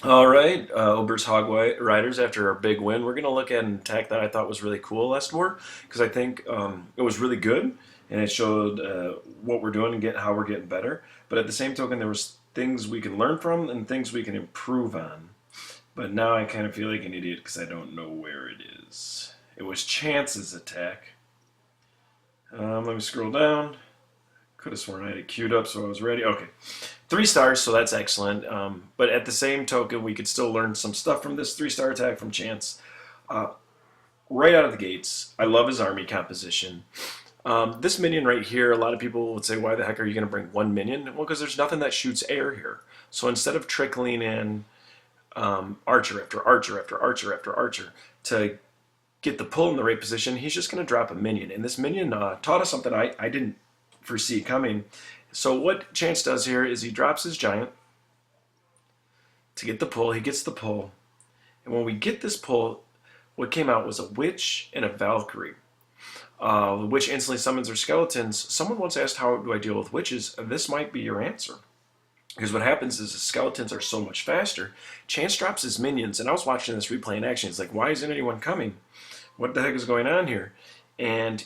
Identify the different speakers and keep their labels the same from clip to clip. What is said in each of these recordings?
Speaker 1: All right, Ober's Hog Riders, after our big win, we're going to look at an attack that I thought was really cool last war because I think it was really good and it showed what we're doing and how we're getting better. But at the same token, there was things we can learn from and things we can improve on. But now I kind of feel like an idiot because I don't know where it is. It was Chance's attack. Let me scroll down. Could have sworn I had it queued up so I was ready. Okay. 3 stars, so that's excellent. But at the same token, we could still learn some stuff from this 3-star attack from Chance. Uh, right out of the gates, I love his army composition. This minion right here, a lot of people would say, why the heck are you going to bring one minion? Well, because there's nothing that shoots air here. So instead of trickling in archer after archer after archer after archer to get the pull in the right position, he's just going to drop a minion. And this minion taught us something I didn't foresee coming. So what Chance does here is he drops his giant to get the pull. He gets the pull. And when we get this pull, what came out was a witch and a Valkyrie. The witch instantly summons her skeletons. Someone once asked, how do I deal with witches? This might be your answer. Because what happens is the skeletons are so much faster. Chance drops his minions, and I was watching this replay in action. It's like, why isn't anyone coming? What the heck is going on here? And,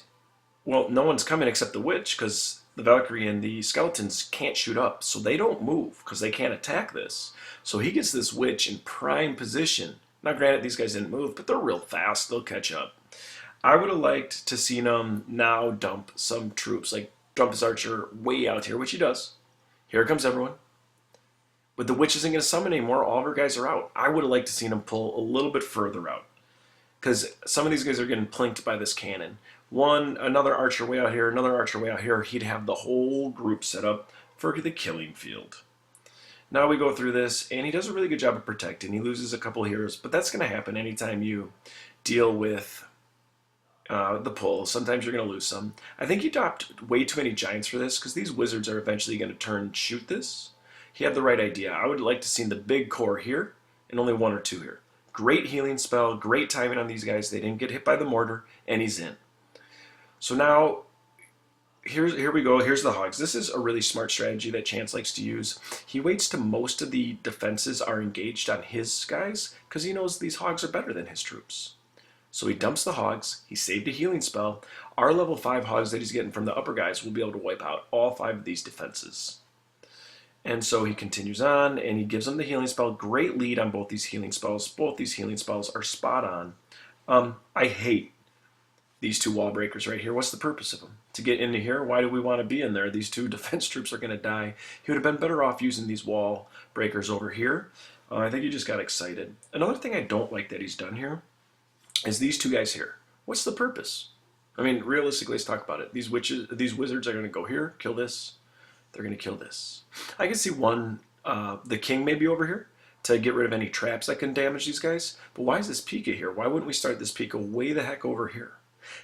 Speaker 1: well, no one's coming except the witch, because the Valkyrie and the skeletons can't shoot up. So they don't move, because they can't attack this. So he gets this witch in prime position. Now, granted, these guys didn't move, but they're real fast. They'll catch up. I would have liked to see him now dump some troops, like dump his archer way out here, which he does. Here comes everyone. But the witch isn't going to summon anymore. All of her guys are out. I would have liked to see him pull a little bit further out. Because some of these guys are getting plinked by this cannon. Another archer way out here, another archer way out here. He'd have the whole group set up for the killing field. Now we go through this, and he does a really good job of protecting. He loses a couple heroes, but that's going to happen anytime you deal with the pull. Sometimes you're going to lose some. I think he dropped way too many giants for this, because these wizards are eventually going to turn and shoot this. He had the right idea. I would like to see the big core here and only 1 or 2 here. Great healing spell, great timing on these guys. They didn't get hit by the mortar, and he's in. So now, here we go. Here's the hogs. This is a really smart strategy that Chance likes to use. He waits till most of the defenses are engaged on his guys because he knows these hogs are better than his troops. So he dumps the hogs. He saved a healing spell. Our level 5 hogs that he's getting from the upper guys will be able to wipe out all 5 of these defenses. And so he continues on, and he gives them the healing spell. Great lead on both these healing spells. Both these healing spells are spot on. I hate these 2 wall breakers right here. What's the purpose of them? To get into here? Why do we want to be in there? These 2 defense troops are going to die. He would have been better off using these wall breakers over here. I think he just got excited. Another thing I don't like that he's done here is these 2 guys here. What's the purpose? I mean, realistically, let's talk about it. These wizards are going to go here, kill this. They're going to kill this. I can see the king maybe over here to get rid of any traps that can damage these guys. But why is this Pika here? Why wouldn't we start this Pika way the heck over here?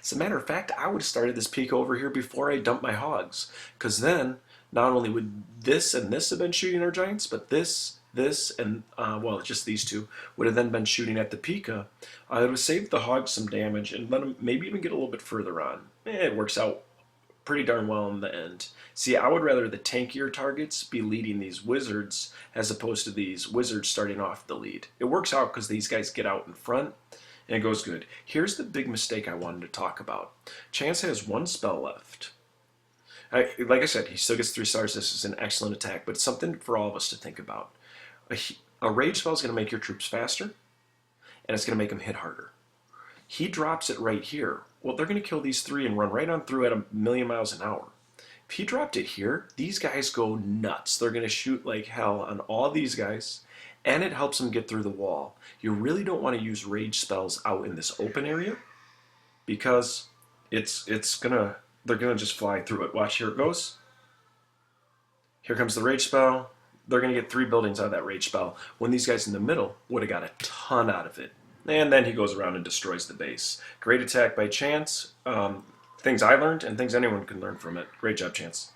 Speaker 1: As a matter of fact, I would have started this Pika over here before I dumped my hogs. Because then, not only would this and this have been shooting our giants, but this, and, well, just these 2 would have then been shooting at the Pika. It would have saved the hogs some damage and let them maybe even get a little bit further on. It works out pretty darn well in the end. See, I would rather the tankier targets be leading these wizards as opposed to these wizards starting off the lead. It works out because these guys get out in front and it goes good. Here's the big mistake I wanted to talk about. Chance has 1 spell left. Like I said, he still gets 3 stars. This is an excellent attack, but it's something for all of us to think about. A rage spell is going to make your troops faster, and it's going to make them hit harder. He drops it right here. Well, they're going to kill these 3 and run right on through at 1,000,000 miles an hour. If he dropped it here, these guys go nuts. They're going to shoot like hell on all these guys, and it helps them get through the wall. You really don't want to use rage spells out in this open area because they're gonna just fly through it. Watch, here it goes. Here comes the rage spell. They're going to get 3 buildings out of that rage spell when these guys in the middle would have got a ton out of it. And then he goes around and destroys the base. Great attack by Chance. Things I learned and things anyone can learn from it. Great job, Chance.